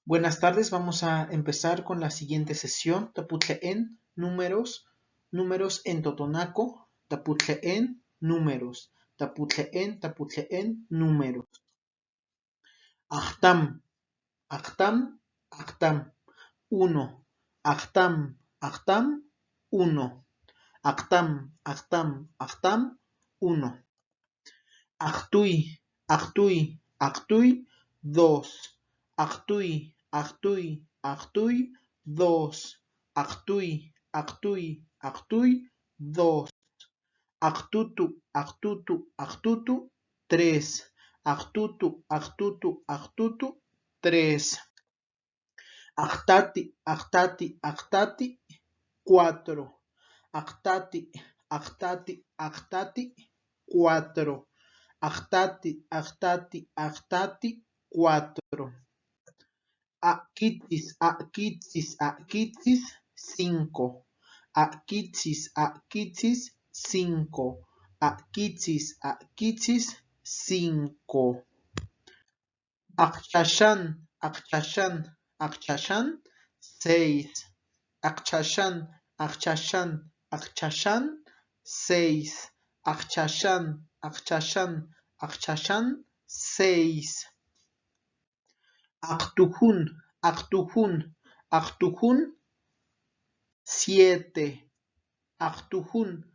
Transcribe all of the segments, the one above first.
Buenas tardes, vamos a empezar con la siguiente sesión. Taputle'en, números en Totonaco. Taputle'en, números. Taputle'en, números. Achtam, achtam. Uno. Achtam, uno. Achtam, uno. Achtui, dos. Achtui, dos. Achtui, dos. Achtutu, tres. Achtutu, tres. Achtati, cuatro. Achtati, cuatro. Achtati, cuatro. Aquitzis, cinco. Aquitzis, cinco. Aquitzis, cinco. Akchashan, seis. Akchashan, seis. Akchashan, seis. Achtujun, siete. Achtujun,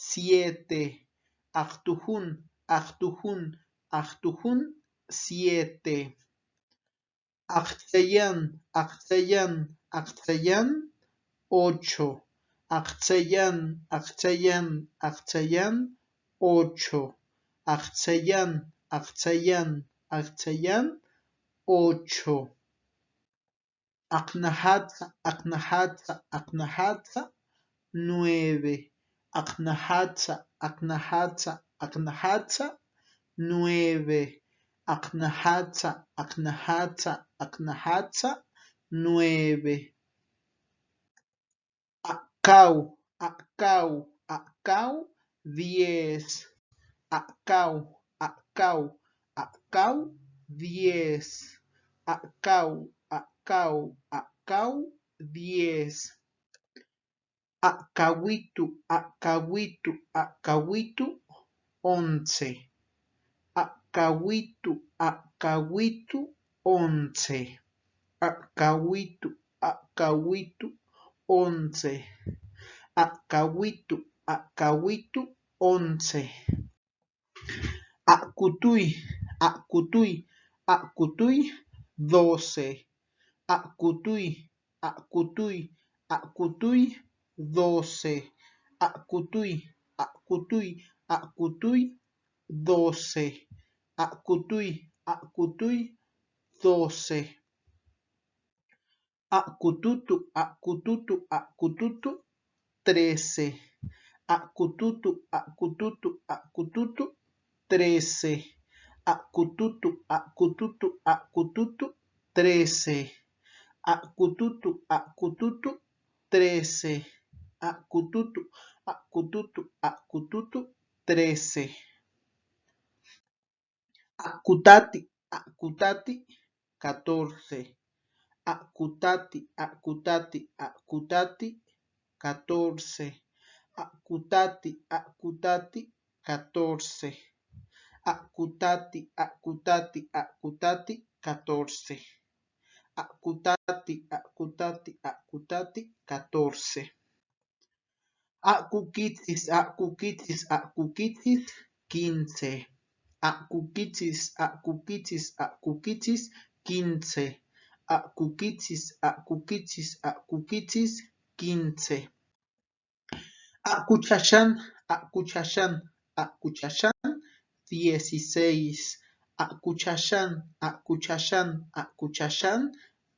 siete. Achtujun, siete. Achtzeyan, ocho. Achtzeyan, ocho. Achtzeyan, ocho. Aknahatsa, nueve. Aknahatsa, nueve. Aknahatsa, nueve. Akau, diez. Akau, diez. Akau, diez. Akawitu, once. Akawitu, once. Akawitu, once. Akawitu, once. Akutui, doce. Akutui, doce. Akutui, doce. Akutui, doce. Akututu, trece. Akututu, trece. Akututu, trece. Akututu, trece. Akututu, trece. Akutati, catorce. Akutati, catorce. Akutati, catorce. Akutati, catorce. Akutati, catorce. Akukitzis, quince. Akukitzis, quince. Akukitzis, quince. Akuchashan, dieciséis. Akuchashan,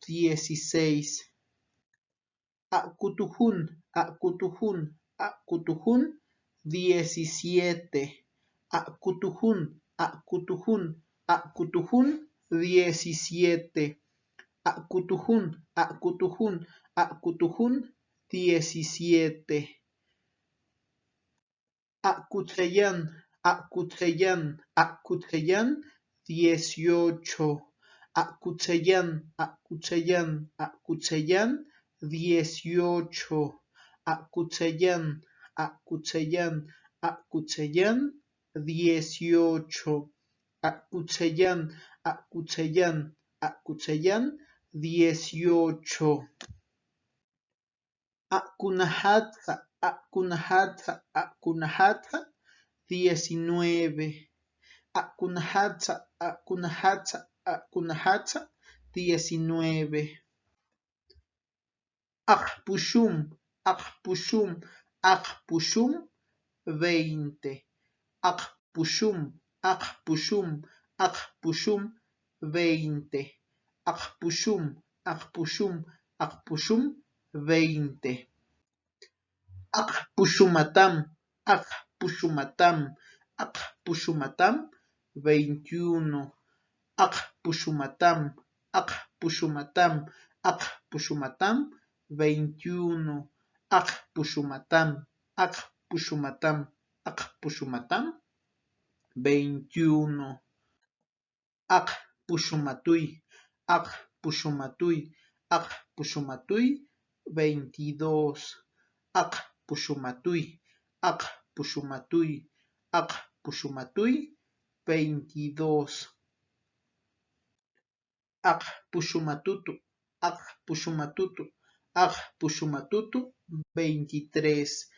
dieciséis. Akutujun, diecisiete. Akutujun, diecisiete. Akutujun, diecisiete. Akutzeyan, dieciocho. Acutzellan, acutzellan, acutzellan, 18. Acutzellan, acutzellan, acutzellan, 18. Acutzellan, acutzellan, acutzellan, 18. Acunajatza, acunajatza, acunajatza, 19. Acunajatza, acunajatza, acunajatza, 19. Akpushum, akpushum, akpushum, 20. Akpushum, akpushum, akpushum, 20. Akpushum, akpushum, akpushum, 20. Akpushumatam, akpushumatam, akpushumatam, 21. Akpushumatam, akpushumatam, akpushumatam, 21. Akpushumatam, akpushumatam, akpushumatam, 21. Akpushumatui, akpushumatui, akpushumatui, 22. Akpushumatui, akpushumatui, akpushumatui, 22. Akpushumatutu, akpushumatutu, akpushumatutu, 23.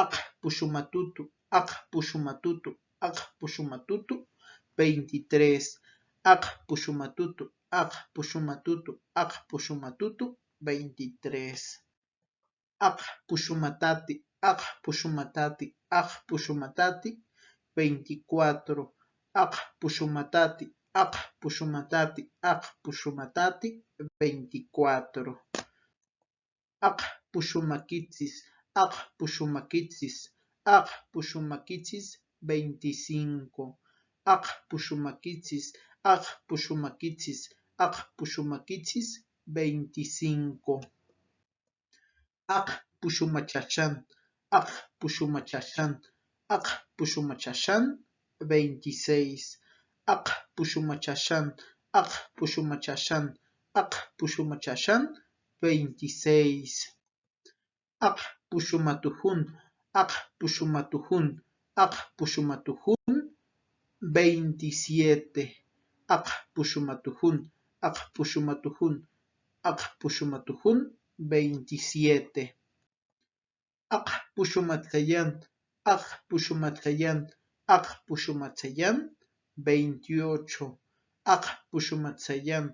Akpushumatutu, akpushumatutu, akpushumatutu, 23. Akpushumatutu, akpushumatutu, akpushumatutu, 23. Akpushumatati, akpushumatati, akpushumatati, 24. Akpushumatati, akpushumatati, akpushumatati, 24. Akpushumakitsis, akpushumakitsis, akpushumakitsis, 25. Akpushumakitsis, akpushumakitsis, akpushumakitsis, 25. Akpushumachachan, akpushumachachan, akpushumachachan, 26. Akpushumachachan, akpushumachachan, akpushumachachan, 26. Akpushumatuhun, akpushumatuhun, akpushumatuhun, 27. Akpushumatuhun, akpushumatuhun, akpushumatuhun, 27. Akpushumatzayan, akpushumatzayan, akpushumatzayan, 28. Akpushumatzayan,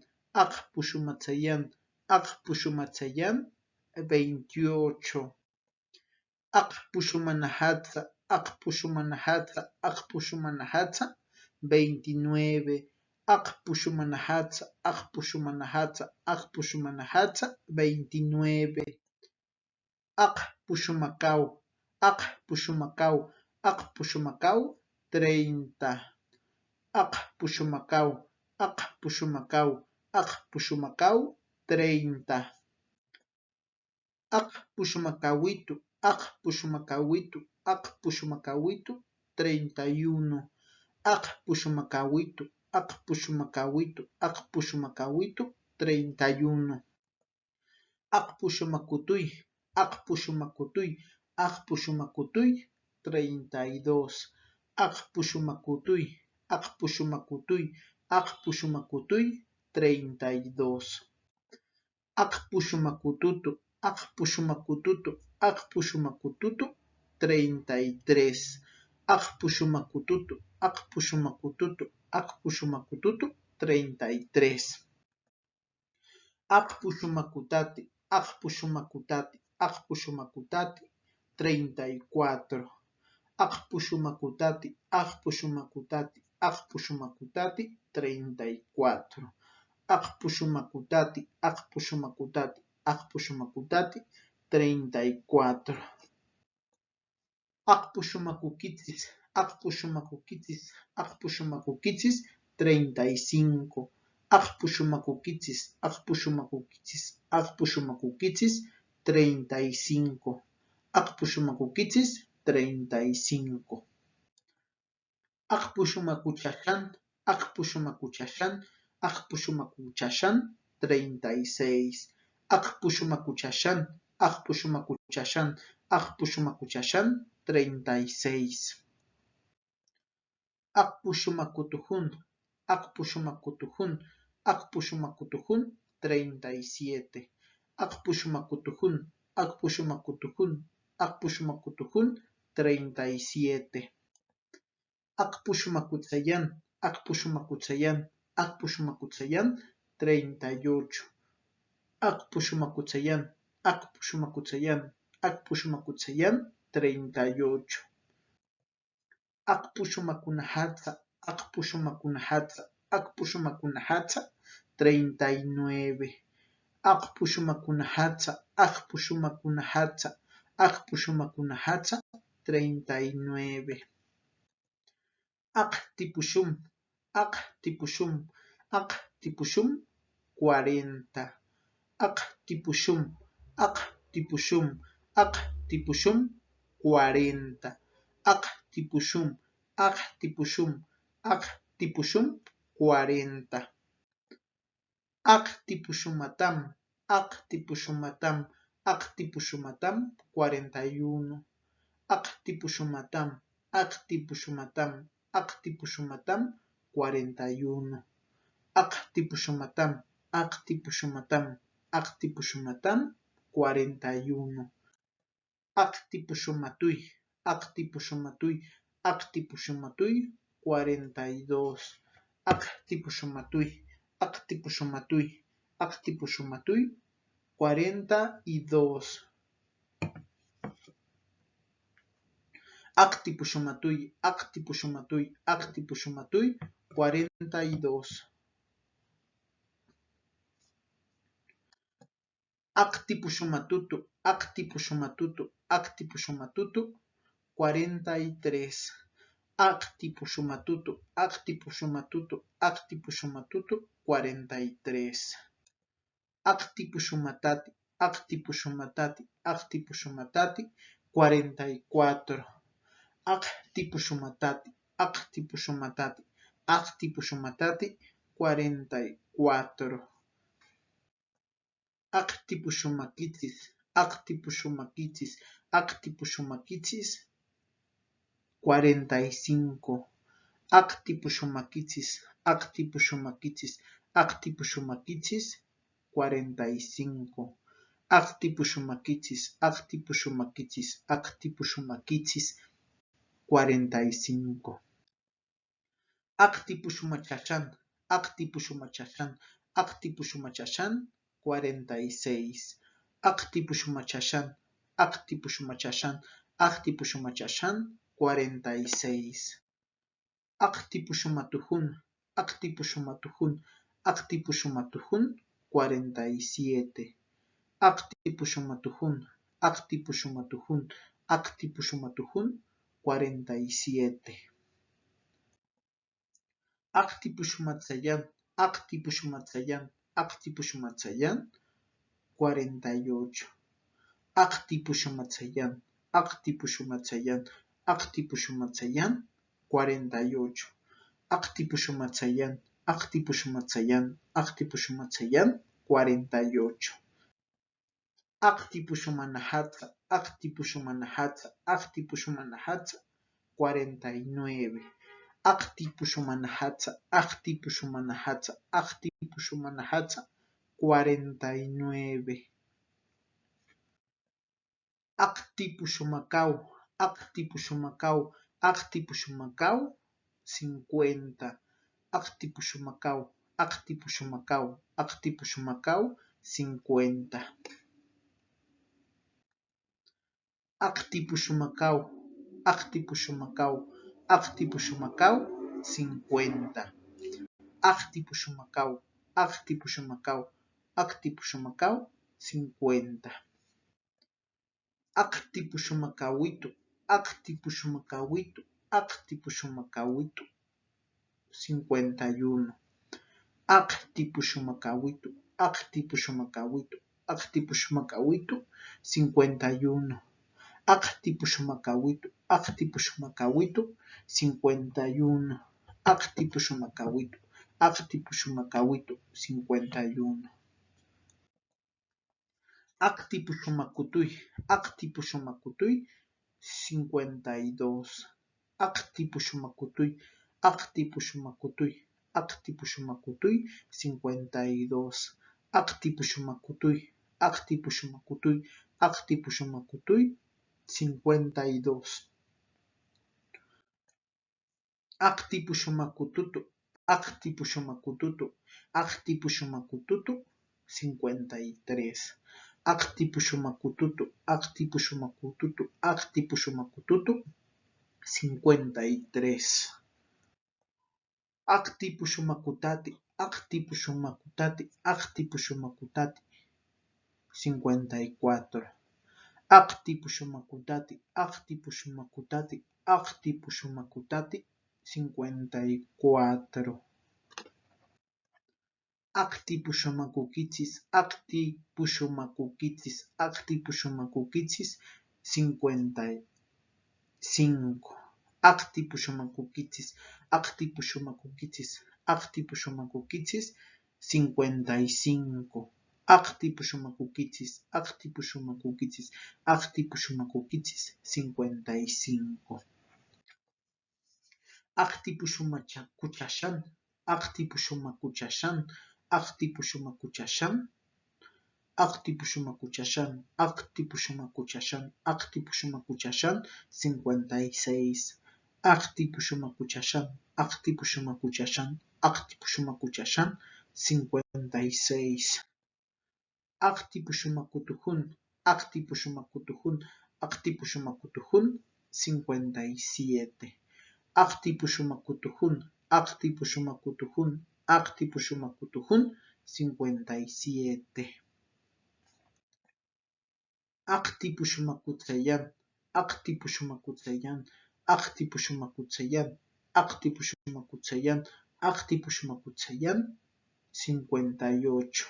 akpushumatzayan, akpushumatzayan, 28. Akpushumanahatza, akpushumanahatza, akpushumanahatza, 29. Akpushumanahatza, akpushumanahatza, akpushumanahatza, 29. Akpushumacau, akpushumacau, akpushumacau, 30. Akpushumacau, akpushumacau, akpushumacau, 30. Akpushumacauito, akpushumacauito, akpushumacauito, 31. Akpushumacauito, akpushumacauito, akpushumacauito, 31. Akpushumacutui, akpushumacutui, akpushumacutui, 32. Akpushumacutui, akpushumacutui, akpushumacutui, 32. Akpushumacututu, akpushumacututu, akpushumacututu, 33. Akpushumacututu, akpushumacututu, akpushumacututu, 33. Akpushumacutati, akpushumacutati, akpushumacutati, 34. Akpushumacutati, akpushumacutati, akpushumacutati, 34. Akpushumacutati, akpushumacutati, akpushumacutati, 34. Akpushumacuquitsis, akpushumacuquitsis, akpushumacuquitsis, 35. Akpushumacuquitsis, akpushumacuquitsis, akpushumacuquitsis, 35. Akpushumacuquitsis, 35. Akpushumacuchachan, akpushumacuchachan, Akpushumakuchashan, 36. Akpushumakuchashan, akpushumakuchashan, akpushumakuchashan, 36. Akpushumakutujun, akpushumakutujun, akpushumakutujun, 37. Akpushumakutujun, akpushumakutujun, akpushumakutujun, 37. Akpushumakutsayan, akpushumakutsayan, akpushumakutsayan, 38. Akpushumakutsayan, akpushumakutsayan, akpushumakutsayan, 38. Akpushumakunahatsa, akpushumakunahatsa, akpushumakunahatsa, 39. Akpushumakunahatsa, akpushumakunahatsa, akpushumakunahatsa, 39. Aktipushum, aktipushum, aktipushum, 40. Aktipushum, aktipushum, aktipushum, 40. Aktipushum, aktipushum, aktipushum, 40. Aktipushumatam, aktipushumatam, aktipushumatam, 41. Aktipushumatam, aktipushumatam, aktipushumatam, 41. Aktipushumatam, aktipushumatam, aktipushumatam, 41. Aktipushumatui, aktipushumatui, aktipushumatui, 42. Aktipushumatui, aktipushumatui, aktipushumatui, 42. Aktipushumatui, aktipushumatui, aktipushumatui, 42. Aktipushumatutu, aktipushumatutu, aktipushumatutu, 43. Aktipushumatutu, aktipushumatutu, aktipushumatutu, 43. Aktipushumatati, aktipushumatati, aktipushumatati, 44. Aktipushumatati, aktipushumatati, aktipushumatati, 44. Aktipushumakitis, aktipushumakitis, aktipushumakitis, 45. Aktipushumakitis, aktipushumakitis, aktipushumakitis, 45. Aktipushumakitis, aktipushumakitis, aktipushumakitis, 45. Aktipushumachachan, aktipushumachachan, aktipushumachachan, 46. Aktipushumachachan, aktipushumachachan, aktipushumachachan, 46. Aktipushumatuhun, aktipushumatuhun, aktipushumatuhun, 47. Aktipushumatuhun, aktipushumatuhun, aktipushumatuhun, 47. Aktipushumatsayan, aktipushumatsayan, aktipushumatsayan, 48. Aktipushumatsayan, aktipushumatsayan, aktipushumatsayan, 48. Aktipushumatsayan, aktipushumatsayan, aktipushumatsayan, 48. Aktipushumanahatsa, aktipushumanhatsa, aktipushumanhatsa, 49. Aktipushumanhatsa, aktipushumanhatsa, aktipushumanhatsa, 49. Aktipushumakau, aktipushumakau, aktipushumakau, 50. Aktipushumakau, aktipushumakau, aktipushumakau, 50. Aktipushumakau, aktipushumakau, aktipushumakau, 50. Aktipushumakau, aktipushumakau, aktipushumakau, 50. Aktipushumakauitu, aktipushumakauitu, aktipushumakauitu, 51. Aktipushumakauitu, aktipushumakauitu, aktipushumakauitu, 51. Aktipushumakauitu, aktipushumakauitu, 51. Aktipushumakauitu, Aktipuxumacahuito, 51. Aktipuxumacutuy, aktipuxumacutuy, 52. Aktipuxumacutuy, aktipuxumacutuy, aktipuxumacutuy, 52. Aktipuxumacutuy, aktipuxumacutuy, aktipuxumacutuy, 52. Aktipuxumacututu, aktipuxumacututu, aktipuxumacututu, 53. Aktipuxumacututu, aktipuxumacututu, aktipuxumacututu, 53. Aktipuxumacutati, aktipuxumacutati, aktipuxumacutati, 54. Aktipuxumacutati, aktipuxumacutati, aktipuxumacutati, 54. Aktipuxumacuquitzis, aktipuxumacuquitzis, aktipuxumacuquitzis, 55. Aktipuxumacuquitzis, aktipuxumacuquitzis, aktipuxumacuquitzis, 55. Aktipuxumacuquitzis, aktipuxumacuquitzis, aktipuxumacuquitzis, 55. Aktipuxumacuchashan, aktipuxumacuchashan, aktipuxumacuchashan, aktipuxumacuchashan, aktipuxumacuchashan, aktipuxumacuchashan, 56. Aktipuxumacuchashan, aktipuxumacuchashan, aktipuxumacuchashan, 56. Aktipuxumacutujun, aktipuxumacutujun, aktipuxumacutujun, 57. Aktipuxumacutujun, aktipuxumacutujun, aktipuxumacutujun, 57. Aktipuxumacutsayan, aktipuxumacutsayan, aktipuxumacutsayan, aktipuxumacutsayan, aktipuxumacutsayan, 58.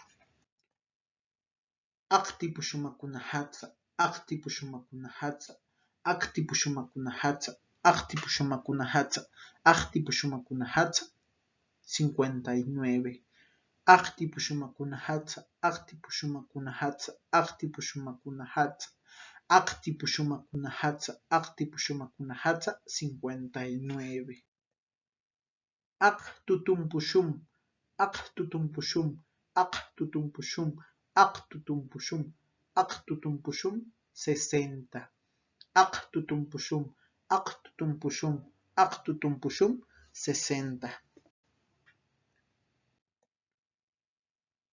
Aktipuxumacunahatsa, aktipuxumacunahatsa, aktipuxumacunahatsa, aktipuxumacunahatsa, aktipuxumacunahatsa, 59. Aktipuxumacunahatsa, aktipuxumacunahatsa, aktipuxumacunahatsa, aktipuxumacunahatsa, aktipuxumacunahatsa, 59. Aktutumpuxum, aktutumpuxum, aktutumpuxum, aktutumpuxum, aktutumpuxum, 60. Aktutumpuxum, aktutumpuxum, aktutumpuxum, 60.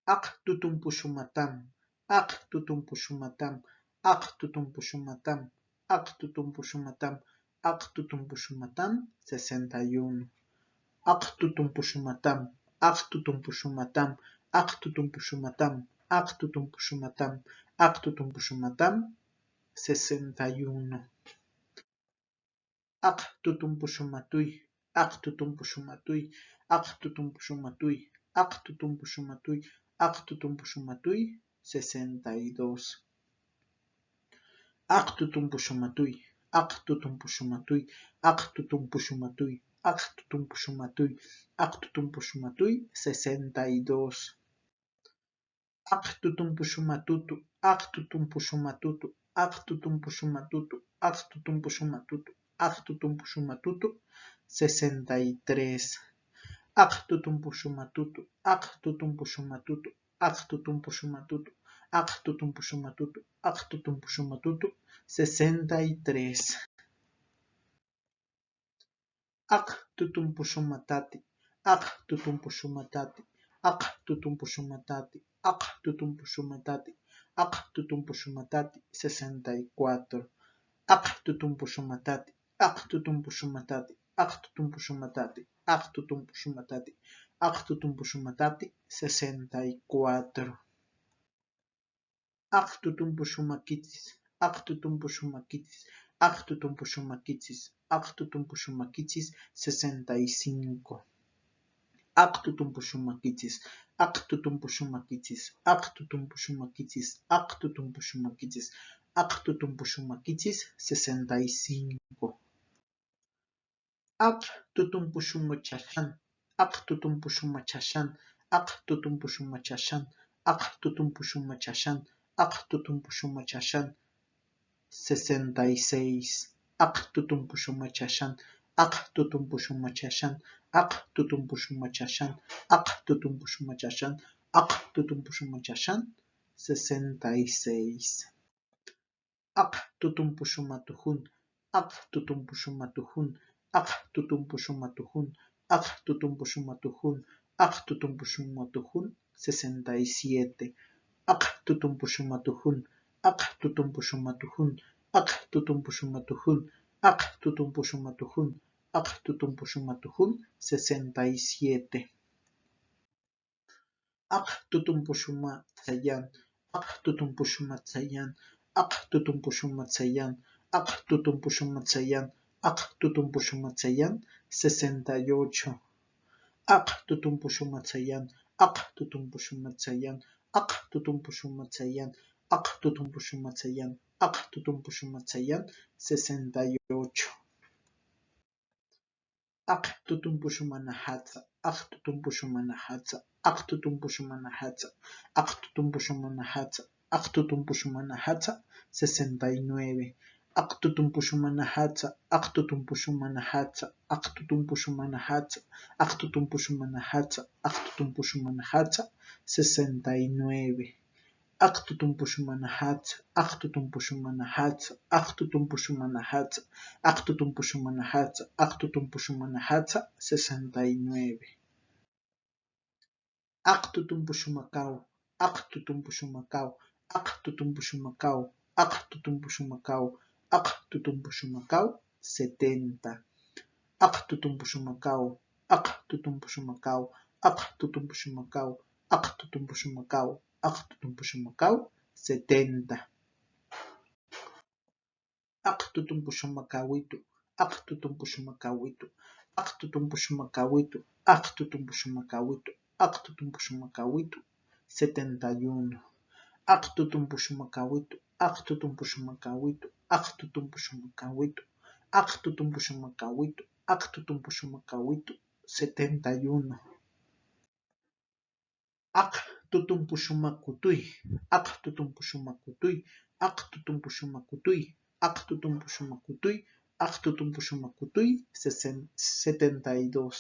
Aktutumpuxumatam, aktutumpuxumatam, aktutumpuxumatam, aktutumpuxumatam, aktutumpuxumatam, 61. Aktutumpuxumatam, aktutumpuxumatam, aktutumpuxumatam, aktutumpuxumatam, aktutumpuxumatam, 61. Aktutumpuxumatuy, aktutumpuxumatuy, aktutumpuxumatuy, aktutumpuxumatuy, aktutumpuxumatuy, 62. Aktutumpuxumatuy, aktutumpuxumatuy, aktutumpuxumatuy, aktutumpuxumatuy, aktutumpuxumatuy, 62. Aktutumpuxumatutu, aktutumpuxumatutu, aktutumpuxumatutu, aktutumpuxumatutu, aktutumpuxumatutu, 63. Aktutumpuxumatutu, aktutumpuxumatutu, aktutumpuxumatutu, aktutumpuxumatutu, aktutumpuxumatutu, 63. Aktutumpuxumatati, aktutumpuxumatati, aktutumpuxumatati, aktutumpuxumatati, aktutumpuxumatati, 64. Aktutumpuxumatati, aktutumpuxumatati, aktutumpuxumatati, aktutumpuxumatati, aktutumpuxumatati, 64. Aktutumpuxumaquitzis, aktutumpuxumaquitzis, aktutumpuxumaquitzis, aktutumpuxumaquitzis, 65. Aktutumpuxumaquitzis, aktutumpuxumaquitzis, aktutumpuxumaquitzis, aktutumpuxumaquitzis, aktutumpuxumaquitzis, 65. Aktutumpuxumachashan, aqtutunpushumachashan, aqtutunpushumachashan, aqtutunpushumachashan, aqtutunpushumachashan, 66. Aqtutunpushumachashan, aqtutunpushumachashan, aqtutunpushumachashan, aqtutunpushumachashan, aqtutunpushumachashan, 66. Aqtutunpushumatuhun, aqtutunpushumatuhun, aqtutunpushumatuhun, aqtutunpushumatuhun, aqtutunpushumatuhun, 67. Aqtutunpushumatuhun, aqtutunpushumatuhun, aqtutunpushumatuhun, aqtutunpushumatuhun, aqtutunpushumatuhun, 67. Aqtutunpushumatsayan, aqtutunpushumatsayan, aqtutunpushumatsayan, aqtutunpushumatsayan, aqtutunpushumatsayan, 68. Aqtutunpushumatsayan, aqtutunpushumatsayan, aqtutunpushumatsayan, aqtutunpushumatsayan, aqtutunpushumatsayan, 68. Aqtutunpushumanajatsa, aqtutunpushumanajatsa, aqtutunpushumanajatsa, aqtutunpushumanajatsa, aqtutunpushumanajatsa, 69. Aqtutunpushumanajatsa, aqtutunpushumanajatsa, aqtutunpushumanajatsa, aqtutunpushumanajatsa, aqtutunpushumanajatsa, 69. Aqtutunpushumanajatsa, aqtutunpushumanajatsa, aqtutunpushumanajatsa, aqtutunpushumanajatsa, aqtutunpushumanajatsa, 69. Aqtutunpushumacau, aqtutunpushumacau, aqtutunpushumacau, aqtutunpushumacau, aqtutunpushumacau, 70. Aqtutunpushumacau, aqtutunpushumacau, aqtutunpushumacau, aqtutunpushumacau, aqtutunpushumacau, 70. Aqtutunpushumacahuitu, aqtutunpushumacahuitu, aqtutunpushumacahuitu, aqtutunpushumacahuitu, aqtutunpushumacahuitu, 71. Aqtutunpushumacahuitu, aqtutunpushumacahuitu, aqtutunpushumacahuitu, aqtutunpushumacahuitu, aqtutunpushumacahuitu, 71. Aqtutunpushumacutuy, aqtutunpushumacutuy, aqtutunpushumacutuy, aqtutunpushumacutuy, aqtutunpushumacutuy, 72.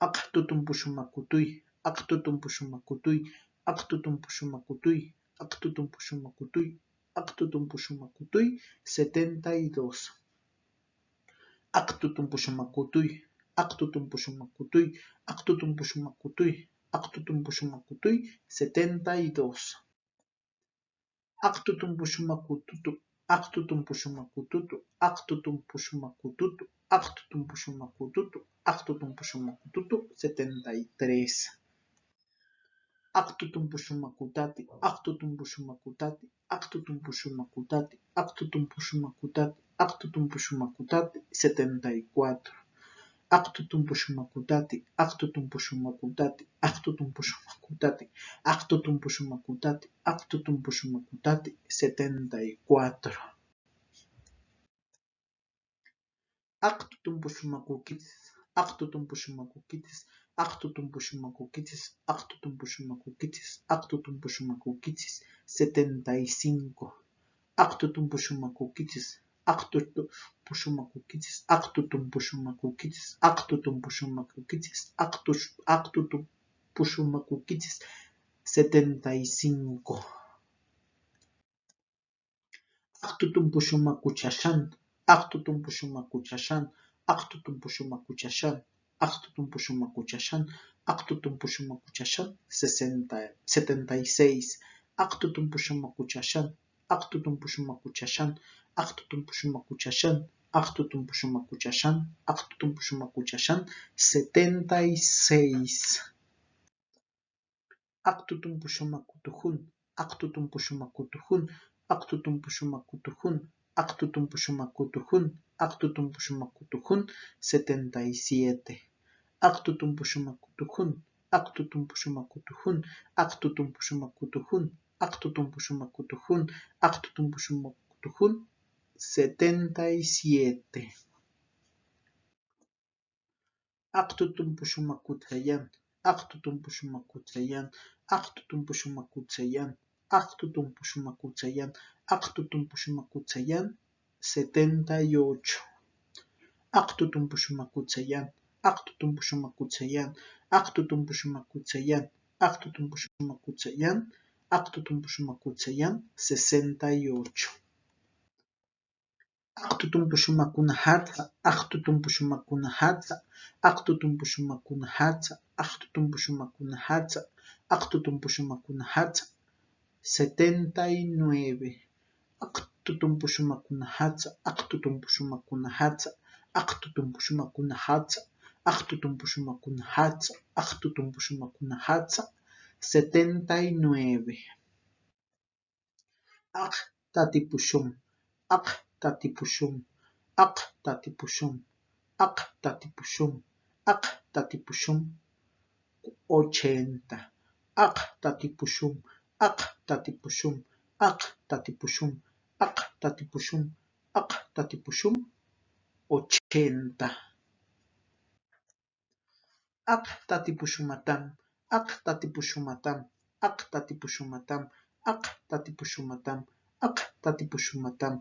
Aqtutunpushumacutuy, aqtutunpushumacutuy, aqtutunpushumacutuy, aqtutunpushumacutuy, aqtutunpushumacutuy, 72. Aqtutunpushumacutuy, aqtutunpushumacutuy, aqtutunpushumacutuy, aqtutunpushumacutuy, 72. Aqtutunpushumacututu, aqtutunpushumacututu, aqtutunpushumacututu, aqtutunpushumacututu, aqtutunpushumacututu, 73. Aqtutunpushumacutati, aqtutunpushumacutati, aqtutunpushumacutati, aqtutunpushumacutati, aqtutunpushumacutati, 74. Aqtutunpushumacutati, aqtutunpushumacutati, aqtutunpushumacutati, aqtutunpushumacutati, aqtutunpushumacutati, 74. Aqtutunpushumacuquitis, aqtutunpushumacuquitis, aqtutunpushumacuquitis, aqtutunpushumacuquitis, aqtutunpushumacuquitis, 75. Aqtutunpushumacuquitis, aqtutunpushumacuquitis, aqtutunpushumacuquitis, aqtutunpushumacuquitis, aqtutunpushumacuquitis, 75. Aqtutunpushumacuchashan, aqtutunpushumacuchashan, aqtutunpushumacuchashan, aqtutunpushumacuchashan, aqtutunpushumacuchashan, 76. Aqtutunpushumacuchashan, aqtutunpushumacuchashan, aqtutunpushumacuchashan, aqtutunpushumacuchashan, aqtutunpushumacuchashan, 76. Aqtutunpushumacutuhun, aqtutunpushumacutuhun, aqtutunpushumacutuhun, aqtutunpushumacutuhun, aqtutunpushumacutuhun, 77. Aqtutunpushumacutuhun, aqtutunpushumacutuhun, aqtutunpushumacutuhun, aqtutunpushumacutuhun, aqtutunpushumacutuhun, 77. aqtutunpuxumakutsayan, aqtutunpuxumakutsayan, aqtutunpuxumakutsayan, aqtutunpuxumakutsayan, aqtutunpuxumakutsayan, 78. Aqtutunpuxumakutsayan, aqtutunpuxumakutsayan, aqtutunpuxumakutsayan, aqtutunpuxumakutsayan, aqtutunpuxumakutsayan, 68. Aqtutunpuxumakunahata, aqtutunpuxumakunahata, aqtutunpuxumakunahata, aqtutunpuxumakunahata, aqtutunpuxumakunahata, 79. Aqtutunpuxumakunahata, aqtutunpuxumakunahata, aqtutunpuxumakunahata, aqtutunpuxumakunahata, aqtutunpuxumakunahata, 79. Aqtatipuxum, aqtatipuxum, aqtatipuxum, aqtatipuxum, aqtatipuxum, 80. Aqtatipuxum, aqtatipuxum, aqtatipuxum, aqtatipuxum, aqtatipuxum, 80. Aqtatipuxumatam, aqtatipuxumatam, aqtatipuxumatam, aqtatipuxumatam, aqtatipuxumatam,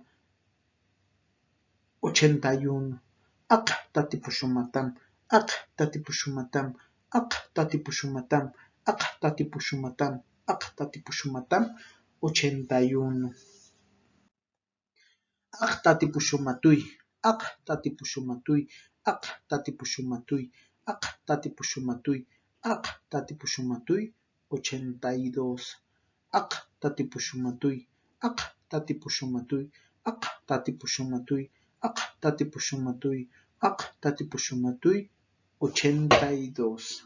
81. Aqtatipuxumatam, aqtatipuxumatam, aqtatipuxumatam, aqtatipuxumatam, aqtatipuxumatam, 81. Aqtatipuxumatuy, aqtatipuxumatuy, aqtatipuxumatuy, aqtatipuxumatuy, aqtatipuxumatuy, 82. Aqtatipuxumatuy, aqtatipuxumatuy, aqtatipuxumatuy, aqtatipuxumatuy, aqtatipuxumatuy, 82.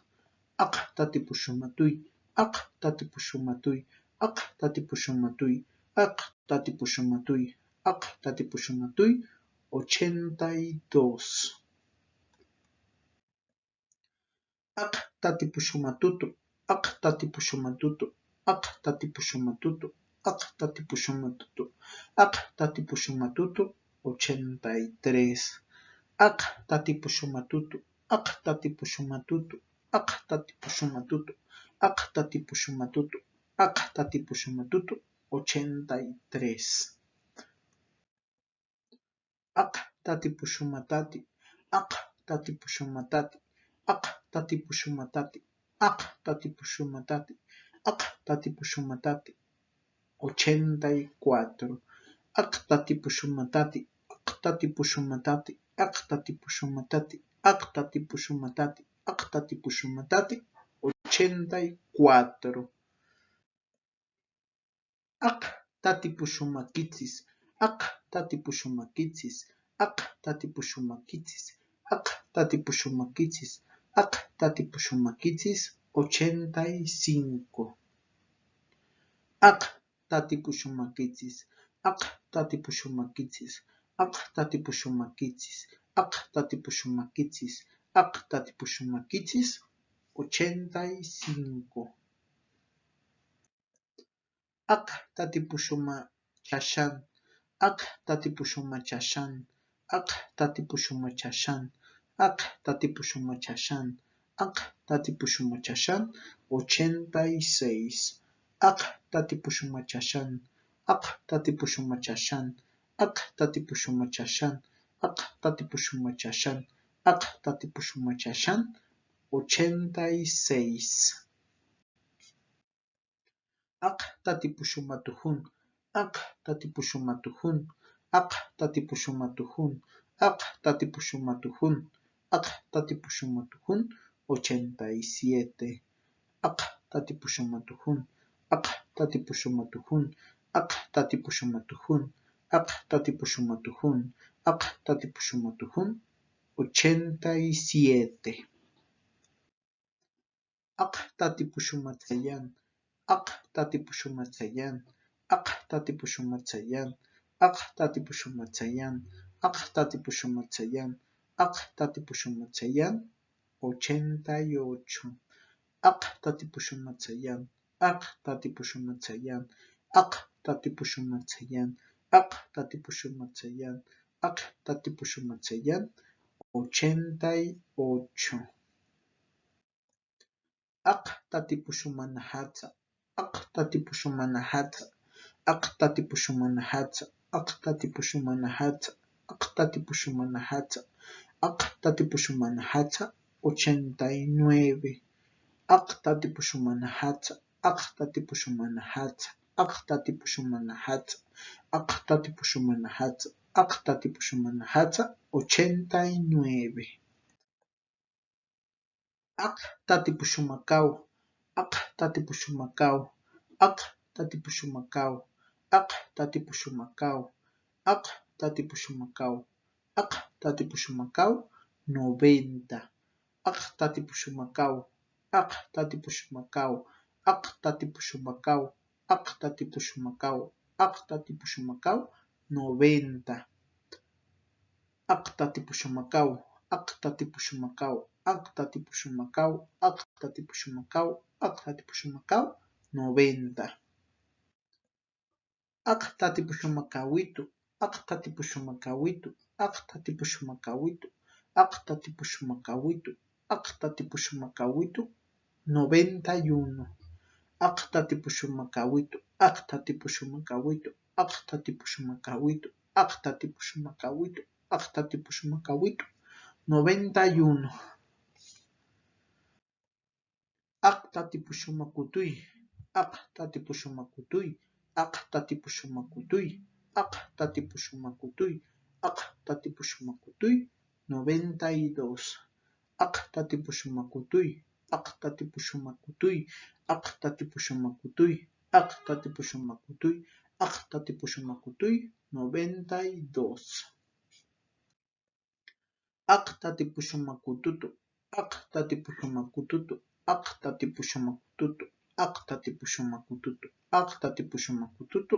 Aqtatipuxumatuy, aqtatipuxumatuy, aqtatipuxumatuy, aqtatipuxumatuy, aqtatipuxumatuy, 82. Aqtatipuxumatuto, aqtatipuxumatuto, aqtatipuxumatuto, aqtatipuxumatuto, aqtatipuxumatuto, 83. Aqtatipuxumatuto, aqtatipuxumatuto, aqtatipuxumatuto, aqtatipuxumatuto, aqtatipuxumatuto, 83. Aqtatipuxumatati, aqtatipuxumatati, aqtatipuxumatati, aqtatipuxumatati, aqtatipuxumatati, 84. Aqtatipuxumatati, aqtatipuxumatati, aqtatipuxumatati, aqtatipuxumatati, aqtatipuxumatati, 84. Aqtatipuxumakitsis, aqtatipuxumakitsis, aqtatipuxumakitsis, aqtatipuxumakitsis, aqtatipuxumakitsis, 85. Aqtatipuxumakitsis, aqtatipuxumakitsis, aqtatipuxumakitsis, aqtatipuxumakitsis, aqtatipuxumakitsis, 85. Aqtatipuxumachashan, aqtatipuxumachashan, aqtatipuxumachashan, aqtatipuxumachashan, aqtatipuxumachashan, 86. Aqtatipuxumachashan, aqtatipuxumachashan, aqtatipuxumachashan, aqtatipuxumachashan, aqtatipuxumachashan, 86. Aqtatipuxumatujun, aqtatipuxumatujun, aqtatipuxumatujun, aqtatipuxumatujun, aqtatipuxumatujun, 87. Aqtatipuxumatujun, aqtatipuxumatujun, aqtatipuxumatujun, aqtatipuxumatujun, aqtatipuxumatujun, 87. Aqtatipuxumatsayan, aqtatipuxumatsayan, aqtatipuxumatsayan, aqtatipuxumatsayan, aqtatipuxumatsayan, aqtatipuxumatsayan, 88. Aqtatipuxumatsayan, aqtatipuxumatsayan, aqtatipuxumatsayan, aqtatipuxumatsayan, aqtatipuxumatsayan, 88. aqtatipushumanajatsa, aqtatipushumanajatsa, aqtatipushumanajatsa, aqtatipushumanajatsa, aqtatipushumanajatsa, aqtatipushumanajatsa, 89, aqtatipushumanajatsa, aqtatipushumanajatsa, aqtatipushumanajatsa, aqtatipushumanajatsa, aqtatipushumanajatsa, 89. Aqtatipushumakau, aqtatipushumakau, aqtatipushumakau, aqtatipushumakau, aqtatipushumakau, aqtatipushumakau, 90. Aqtatipushumakau, aqtatipushumakau, aqtatipushumakau, aqtatipushumakau, aqtatipushumakau, 90. Aqtatipushumakau, aqtatipushumakau, aqtatipushumakau, aqtatipushumakau, aqtatipushumakau, 90. Aqtatipushumakauitu, aqtatipushumakauitu, aqtatipushumakauitu, aqtatipushumakauitu, aqtatipushumakauitu, 91. Aqtatipushumakauitu, aqtatipushumakauitu, aqtatipushumakauitu, aqtatipushumakauitu, aqtatipushumakauitu, 91. Aqtatipushumakutui, aqtatipushumakutui, aqtatipushumakutui, aqtatipushumakutui, aqtatipushumakutui, 92. Aqtatipushumakutui, aqtatipushumakutui, aqtatipushumakutui, aqtatipushumakutui, aqtatipushumakutui, 92. Aqtatipushumakututu, aqtatipushumakututu, aqtatipushumakututu, aqtatipushumakututu, aqtatipushumakututu,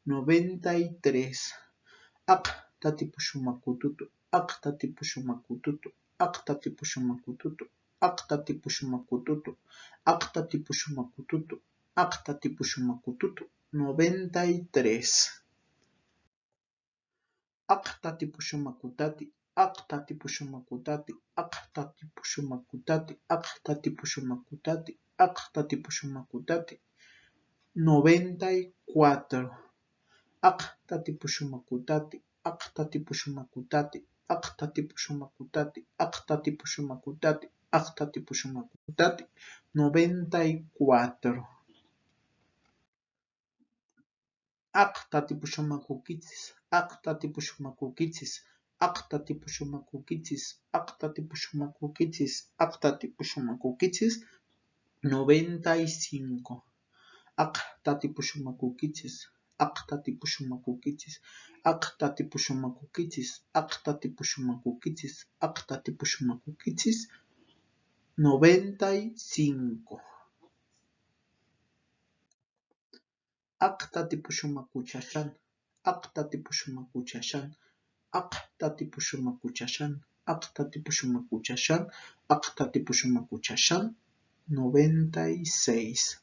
93. Aqtatipushumakututu, aqtatipushumakututu, aqtatipushumakututu, aqtatipushumakututu, aqtatipushumakututu, aqtatipushumakututu, 93. Aqtatipushumakutati, aqtatipushumakutati, aqtatipushumakutati, aqtatipushumakutati, aqtatipushumakutati, 94. Aqtatipushumakutati, aqtatipushumakutati, aqtatipushumakutati, aqtatipushumakutati, aqtatipushumakutati, 94. Aqtatipushumakukitsis, aqtatipushumakukitsis, aqtatipushumakukitsis, aqtatipushumakukitsis, aqtatipushumakukitsis, 95. Aqtatipushumakukitsis, aqtatipushumakukitsis, aqtatipushumakukitsis, aqtatipushumakukitsis, aqtatipushumakukitsis, 95. Aqtatipushumakuchashan, aqtatipushumakuchashan, aqtatipushumakuchashan, aqtatipushumakuchashan, aqtatipushumakuchashan, 96.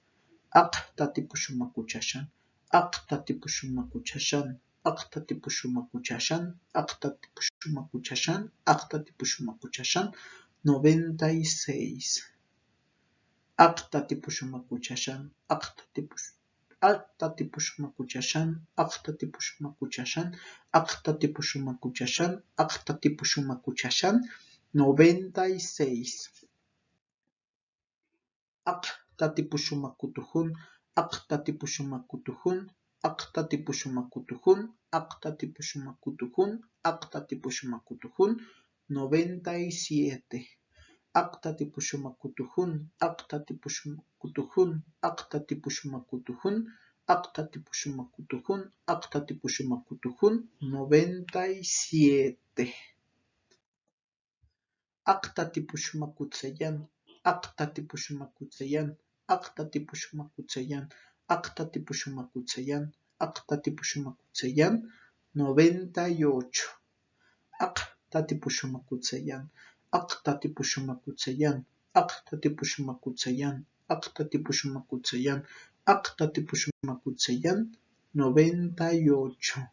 Aqtatipushumakuchashan, aqtatipushumakuchashan, aqtatipushumakuchashan, aqtatipushumakuchashan, aqtatipushumakuchashan, 96. Aqtatipushumakuchashan, aqtatipushumakuchashan, aqtatipushumakuchashan, aqtatipushumakuchashan, aqtatipushumakuchashan, 96. Aqtatipushumakutujun, aqtatipushumakutujun, aqtatipushumakutujun, aqtatipushumakutujun, aqtatipushumakutujun, 97. Aqtatipushumakutujun, aqtatipushumakutujun, aqtatipushumakutujun, aqtatipushumakutujun, aqtatipushumakutujun, 97. Aqtatipushumakutsayan, aqtatipushumakutsayan, aqtatipushumakutsayan, aqtatipushumakutsayan, aqtatipushumakutsayan, 98. Aqtatipushumakutsayan, aqtatipushumakutsayan, aqtatipushumakutsayan, aqtatipushumakutsayan, aqtatipushumakutsayan, 98.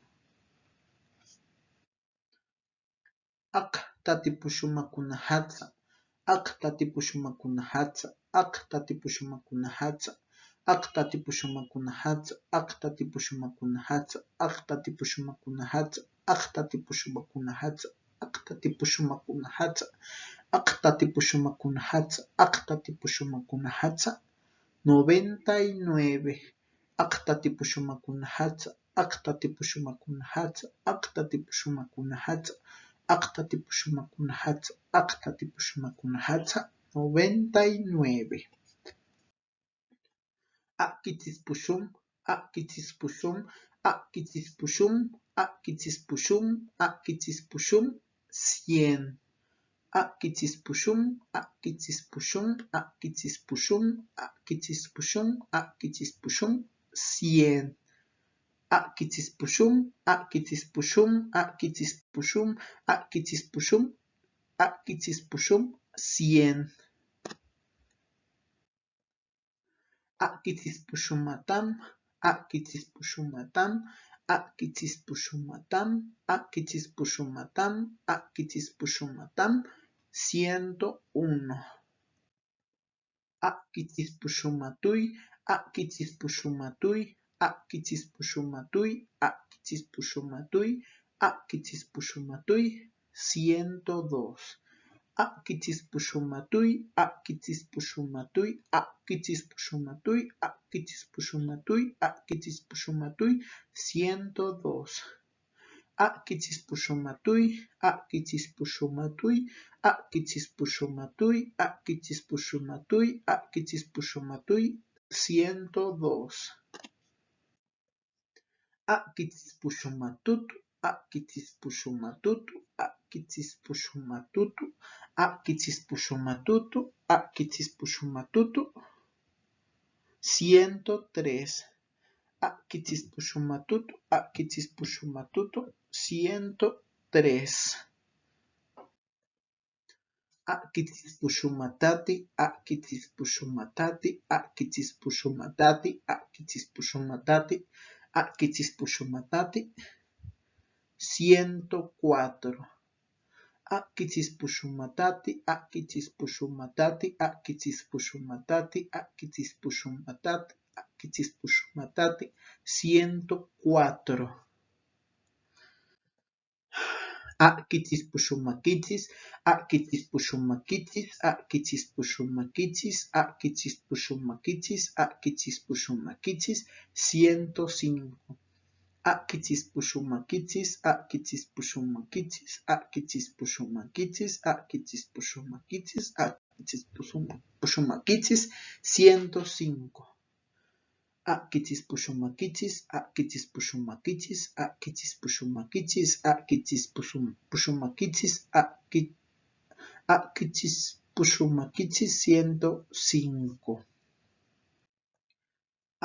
Aqtatipushumakunajatsa, aqtatipushmakunahatsa, aqtatipushmakunahatsa, aqtatipushmakunahatsa, aqtatipushmakunahatsa, aqtatipushmakunahatsa, aqtatipushmakunahatsa, aqtatipushmakunahatsa, aqtatipushmakunahatsa, aqtatipushmakunahatsa, 99, aqtatipushmakunahatsa, aqtatipushmakunahatsa, aqtatipushmakunahatsa, aqtatipushmakunahatsa, aqtatipushmakunahatsa, 99. Aqkitzispushum, aqkitzispushum, aqkitzispushum, aqkitzispushum, aqkitzispushum, 100. Aqkitzispushum, aqkitzispushum, aqkitzispushum, aqkitzispushum, aqkitzispushum, 100. Aqkitzispushum, aqkitzispushum, aqkitzispushum, aqkitzispushum, aqkitzispushum, 100. Aqkitzispushumatam, aqkitzispushumatam, aqkitzispushumatam, aqkitzispushumatam, aqkitzispushumatam, 101. Aqkitzispushumatuy, aqkitzispushumatuy, aqkitzispushumatuy, aqkitzispushumatuy, aqkitzispushumatuy, 102. Aqkitzispushumatuy, aqkitzispushumatuy, aqkitzispushumatuy, aqkitzispushumatuy, aqkitzispushumatuy, 102. Aqkitzispushumatuy, aqkitzispushumatuy, aqkitzispushumatuy, aqkitzispushumatuy, aqkitzispushumatuy, 102. Aqkitzispushumatutu, aqkitzispushumatutu, aqkitzispushumatutu, aqkitzispushumatutu, aqkitzispushumatutu, 103. Aqkitzispushumatutu, aqkitzispushumatutu, 103. Aqkitzispushumatapi, aqkitzispushumatapi, aqkitzispushumatapi, aqkitzispushumatapi, aqkitzispushumatapi, 104. Aqkitzispushumatapi, aqkitzispushumatapi, aqkitzispushumatapi, aqkitzispushumatapi, aqkitzispushumatapi, 104. Aqkitzispushumakitzis, aqkitzispushumakitzis, aqkitzispushumakitzis, aqkitzispushumakitzis, aqkitzispushumakitzis, 105. Aqkitzispushumakitzis, aqkitzispushumakitzis, aqkitzispushumakitzis, aqkitzispushumakitzis, aqkitzispushumakitzis, 105. Aqkitzispushumakitzis, aqkitzispushumakitzis, aqkitzispushumakitzis, aqkitzispushumakitzis, aqkitzispushumakitzis, 105.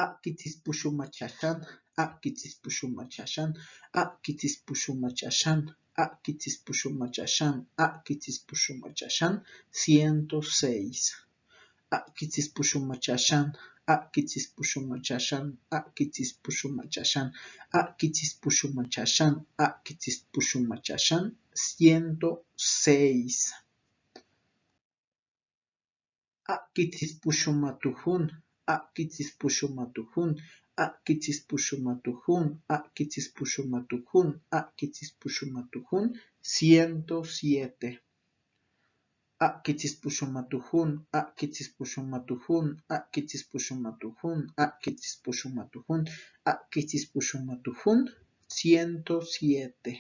Aqkitzispushumachashan, aqkitzispushumachashan, aqkitzispushumachashan, aqkitzispushumachashan, aqkitzispushumachashan, 106. Aqkitzispushumachashan, aqkitzispushumachashan, aqkitzispushumachashan, aqkitzispushumachashan, aqkitzispushumachashan, 106. Aqkitzispushumatuhun, aqkitzispushumatuhun, aqkitzispushumatuhun, aqkitzispushumatuhun, aqkitzispushumatuhun, 107. Aqkitzispushumatuhun, aqkitzispushumatuhun, aqkitzispushumatuhun, aqkitzispushumatuhun, aqkitzispushumatuhun, 107.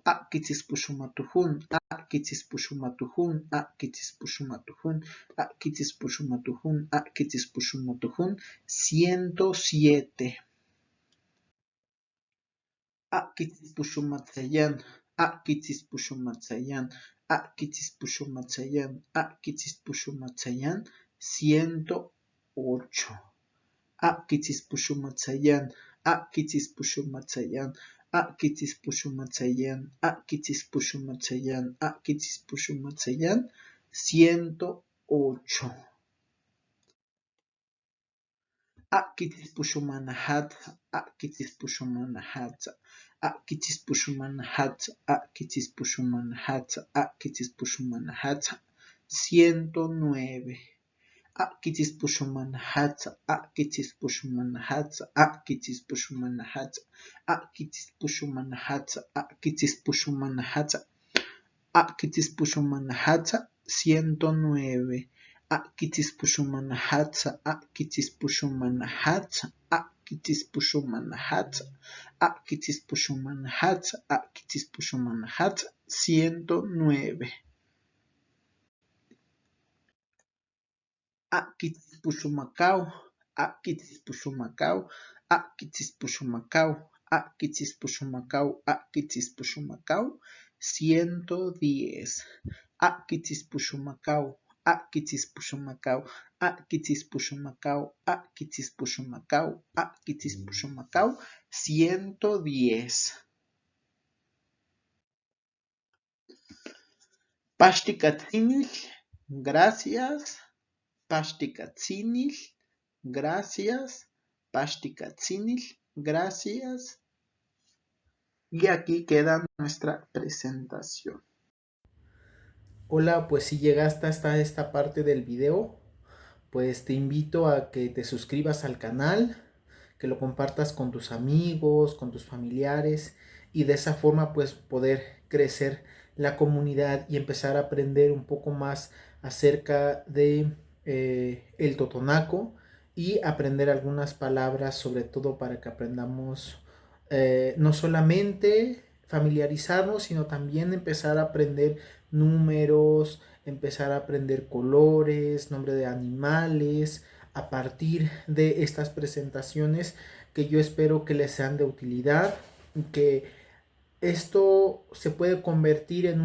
Aqkitzispushumatuhun, aqkitzispushumatuhun, aqkitzispushumatuhun, aqkitzispushumatuhun, aqkitzispushumatuhun, 107. Aqkitzispushumatayan, aqkitzispushumatayan, aqkitzispushumatayan, aqkitzispushumatayan, 108. Aqkitzispushumatayan, aqkitzispushumatayan, aqkitzispushumatayan, aqkitzispushumatayan, aqkitzispushumatayan, 108. Aqkitzispushumanahat, aqkitzispushumanahat, aqkitzispushumanahat, aqkitzispushumanahat, aqkitzispushumanahat, 109. Akitis pushuman hatsa, akitis pushuman hatsa, akitis pushuman hatsa, akitis pushuman hatsa, akitis pushuman hatsa, akitis pushuman hatsa, 109. Akitis pushuman hatsa, akitis pushuman hatsa, akitis pushuman hatsa, akitis pushuman hatsa, akitis pushuman hatsa, 109. Akitis pushumacao, akitis pushumacao, akitis pushumacao, akitis pushumacao, akitis pushumacao, 110. Akitis pushumacao, akitis pushumacao, akitis pushumacao, akitis pushumacao, akitis pushumacao, 110. Pashtikatzinil, gracias. Pashtikatzinil, gracias. Pashtikatzinil, gracias. Y aquí queda nuestra presentación. Hola, pues si llegaste hasta esta parte del video, pues te invito a que te suscribas al canal, que lo compartas con tus amigos, con tus familiares y de esa forma pues poder crecer la comunidad y empezar a aprender un poco más acerca de el totonaco y aprender algunas palabras, sobre todo para que aprendamos no solamente familiarizarnos, sino también empezar a aprender números, empezar a aprender colores, nombre de animales, a partir de estas presentaciones que yo espero que les sean de utilidad, que esto se puede convertir en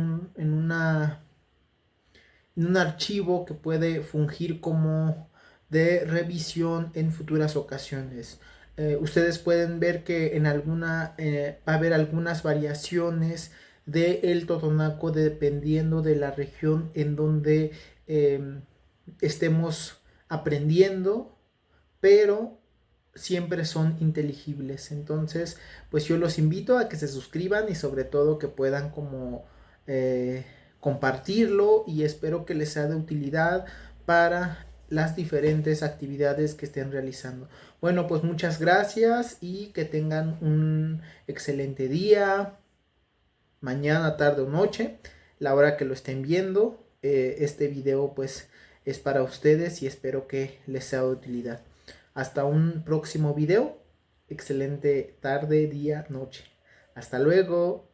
un archivo que puede fungir como de revisión en futuras ocasiones. Ustedes pueden ver que en va a haber algunas variaciones del totonaco dependiendo de la región en donde estemos aprendiendo, pero siempre son inteligibles. Entonces, pues yo los invito a que se suscriban y sobre todo que puedan como compartirlo, y espero que les sea de utilidad para las diferentes actividades que estén realizando. Bueno, pues muchas gracias y que tengan un excelente día, mañana, tarde o noche, la hora que lo estén viendo. Este video pues es para ustedes y espero que les sea de utilidad. Hasta un próximo video. Excelente tarde, día, noche. Hasta luego.